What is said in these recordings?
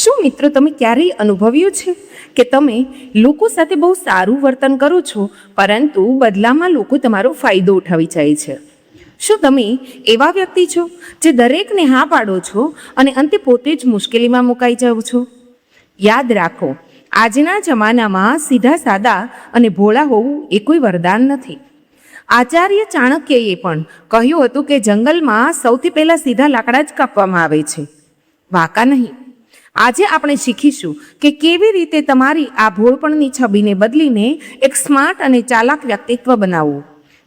શું મિત્રો તમે ક્યારેય અનુભવ્યું છે કે તમે લોકો સાથે બહુ સારું વર્તન કરો છો, પરંતુ બદલામાં લોકો તમારો ફાયદો ઉઠાવી જાય છે? શું તમે એવા વ્યક્તિ છો જે દરેકને હા પાડો છો અને અંતે પોતે જ મુશ્કેલીમાં મુકાઈ જાઓ છો? યાદ રાખો, આજના જમાનામાં સીધા સાદા અને ભોળા હોવું એ કોઈ વરદાન નથી. આચાર્ય ચાણક્યએ પણ કહ્યું હતું કે જંગલમાં સૌથી પહેલા સીધા લાકડા જ કાપવામાં આવે છે, વાંકા નહીં. આજે આપણે શીખીશું કે કેવી રીતે તમારી આ ભોળપણની છબીને બદલીને એક સ્માર્ટ અને ચાલાક વ્યક્તિત્વ બનાવવું,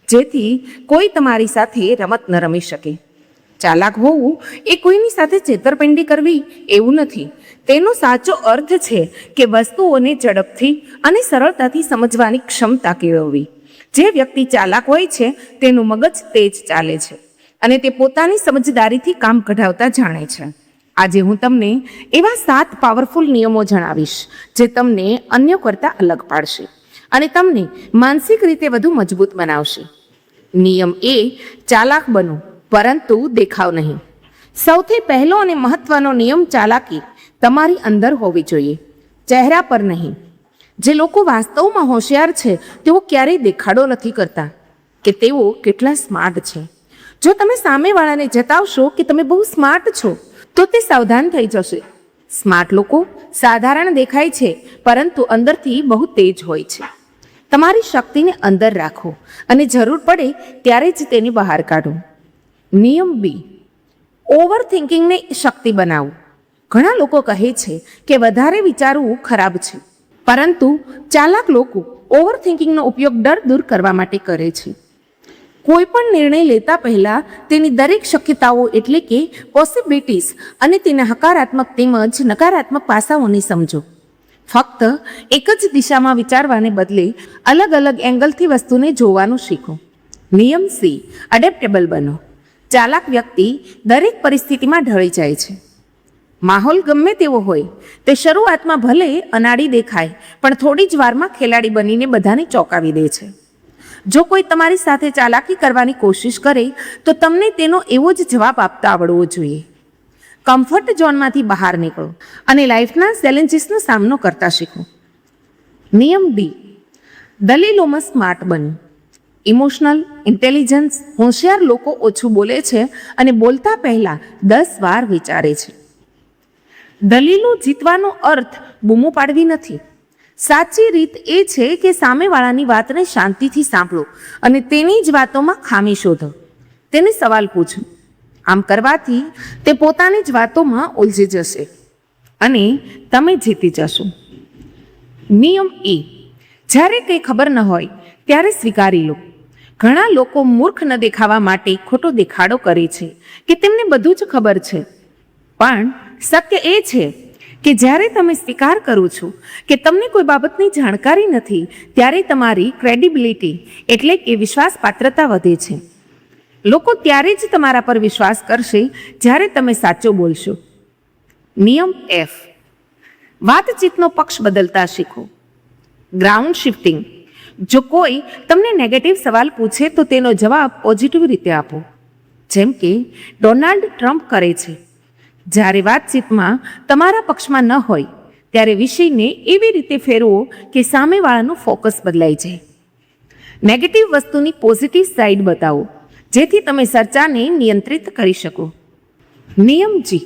જેથી કોઈ તમારી સાથે રમત ન રમી શકે. ચાલાક હોવું એ કોઈની સાથે છેતરપિંડી કરવી એવું નથી. તેનો સાચો અર્થ છે કે વસ્તુઓને ઝડપથી અને સરળતાથી સમજવાની ક્ષમતા કેળવવી. જે વ્યક્તિ ચાલાક હોય છે તેનું મગજ તેજ ચાલે છે અને તે પોતાની સમજદારીથી કામ કઢાવતા જાણે છે. આજે હું તમને એવા 7 પાવરફુલ નિયમો જણાવીશ જે તમને અન્યો કરતાં અલગ પાડશે અને તમને માનસિક રીતે વધુ મજબૂત બનાવશે. નિયમ એ, ચાલાક બનો પરંતુ દેખાવ નહીં. સૌથી પહેલો અને મહત્વનો નિયમ ચાલાકી તમારી અંદર હોવી જોઈએ, ચહેરા પર નહીં. જે લોકો વાસ્તવમાં હોશિયાર છે તેઓ ક્યારેય દેખાડો નથી કરતા કે તેઓ કેટલા સ્માર્ટ છે. જો તમે સામેવાળાને જતાવશો કે તમે બહુ સ્માર્ટ છો તો તે સાવધાન થઈ જશે. સ્માર્ટ લોકો સાધારણ દેખાય છે પરંતુ અંદરથી બહુ તેજ હોય છે. તમારી શક્તિને અંદર રાખો અને જરૂર પડે ત્યારે જ તેની બહાર કાઢો. નિયમ બી, ઓવર થિંકિંગને શક્તિ બનાવો. ઘણા લોકો કહે છે કે વધારે વિચારવું ખરાબ છે, પરંતુ ચાલાક લોકો ઓવર થિંકિંગનો ઉપયોગ ડર દૂર કરવા માટે કરે છે. કોઈ પણ નિર્ણય લેતા પહેલા તેની દરેક શક્યતાઓ એટલે કે પોસિબિલિટીઝ અને તેના હકારાત્મક તેમજ નકારાત્મક પાસાઓને સમજો. ફક્ત એક જ દિશામાં વિચારવાને બદલે અલગ અલગ એંગલથી વસ્તુને જોવાનું શીખો. નિયમ સી, એડેપ્ટેબલ બનો. ચાલાક વ્યક્તિ દરેક પરિસ્થિતિમાં ઢળી જાય છે. માહોલ ગમે તેવો હોય, તે શરૂઆતમાં ભલે અનાડી દેખાય પણ થોડી જ વારમાં ખેલાડી બનીને બધાને ચોંકાવી દે છે. જો કોઈ તમારી સાથે ચાલાકી કરવાની કોશિશ કરે તો તમને તેનો એવો જ જવાબ આપતા આવડવો જોઈએ. કમ્ફર્ટ ઝોનમાંથી બહાર નીકળો અને લાઈફના ચેલેન્જીસનો સામનો કરતા શીખો. નિયમ ડી, દલીલોમાં સ્માર્ટ બનો. ઇમોશનલ ઇન્ટેલિજન્સ હોશિયાર લોકો ઓછું બોલે છે અને બોલતા પહેલાં 10 વાર વિચારે છે. દલીલો જીતવાનો અર્થ બૂમો પાડવી નથી. સાચી રીત એ છે કે સામેવાળાની વાતને શાંતિથી સાંભળો અને તેની જ વાતોમાં ખામી શોધો. તેને સવાલ પૂછો. આમ કરવાથી તે પોતાની જ વાતોમાં ઉલઝી જશે અને તમે જીતી જશો. નિયમ એ, જ્યારે કંઈ ખબર ન હોય ત્યારે સ્વીકારી લો. ઘણા લોકો મૂર્ખ ન દેખાવા માટે ખોટો દેખાડો કરે છે કે તેમને બધું જ ખબર છે, પણ સત્ય એ છે કે જ્યારે તમે સ્વીકાર કરો છો કે તમને કોઈ બાબતની જાણકારી નથી, ત્યારે તમારી ક્રેડિબિલિટી એટલે કે વિશ્વાસપાત્રતા વધે છે. લોકો ત્યારે જ તમારા પર વિશ્વાસ કરશે જ્યારે તમે સાચું બોલશો. નિયમ એફ, વાતચીતનો પક્ષ બદલતા શીખો. Ground shifting. જો કોઈ તમને નેગેટિવ સવાલ પૂછે તો તેનો જવાબ પોઝિટિવ રીતે આપો, જેમ કે ડોનાલ્ડ ટ્રમ્પ કરે છે. જ્યારે વાતચીતમાં તમારા પક્ષમાં ન હોય ત્યારે વિષયને એવી રીતે ફેરવો કે સામેવાળાનું ફોકસ બદલાઈ જાય. નેગેટિવ વસ્તુની પોઝિટિવ સાઈડ બતાવો, જેથી તમે ચર્ચાને નિયંત્રિત કરી શકો. નિયમ જી,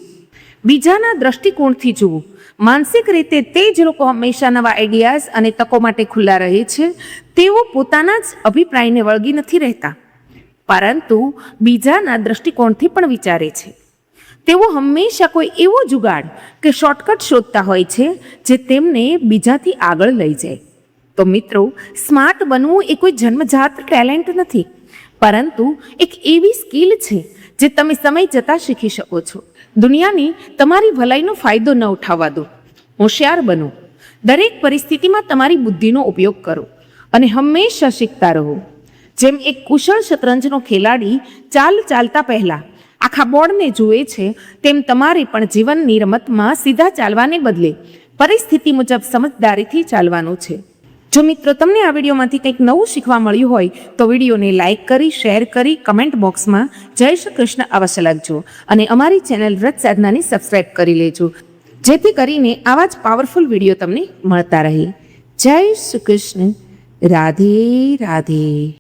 બીજાના દ્રષ્ટિકોણથી જુઓ. માનસિક રીતે તે જ લોકો હંમેશા નવા આઈડિયાઝ અને તકો માટે ખુલ્લા રહે છે. તેઓ પોતાના જ અભિપ્રાયને વળગી નથી રહેતા, પરંતુ બીજાના દ્રષ્ટિકોણથી પણ વિચારે છે. તેઓ હંમેશા કોઈ એવો જુગાડ કે શોર્ટકટ શોધતા હોય છે જે તેમને બીજાથી આગળ લઈ જાય. તો મિત્રો, સ્માર્ટ બનવું એ કોઈ જન્મજાત ટેલેન્ટ નથી, પરંતુ એક એવી સ્કિલ છે જે તમે સમય જતાં શીખી શકો છો. દુનિયાની તમારી ભલાઈનો ફાયદો ન ઉઠાવવા દો. હોશિયાર બનો. દરેક પરિસ્થિતિમાં તમારી બુદ્ધિનો ઉપયોગ કરો અને હંમેશા શીખતા રહો. જેમ એક કુશળ શતરંજનો ખેલાડી ચાલતા પહેલા આખા બોર્ડને જુએ છે, તેમ તમારે પણ જીવનની રમતમાં સીધા ચાલવાને બદલે પરિસ્થિતિ મુજબ સમજદારીથી ચાલવાનું છે. જો મિત્રો તમને આ વિડીયોમાંથી કંઈક નવું શીખવા મળ્યું હોય તો વિડીયોને લાઇક કરી, શેર કરી, કમેન્ટ બોક્સમાં જય શ્રી કૃષ્ણ અવશ્ય લખજો અને અમારી ચેનલ વ્રત સાધનાની સબસ્ક્રાઈબ કરી લેજો. જેથી કરીને આવા જ પાવરફુલ વિડીયો તમને મળતા રહે. જય શ્રી કૃષ્ણ. રાધે રાધે.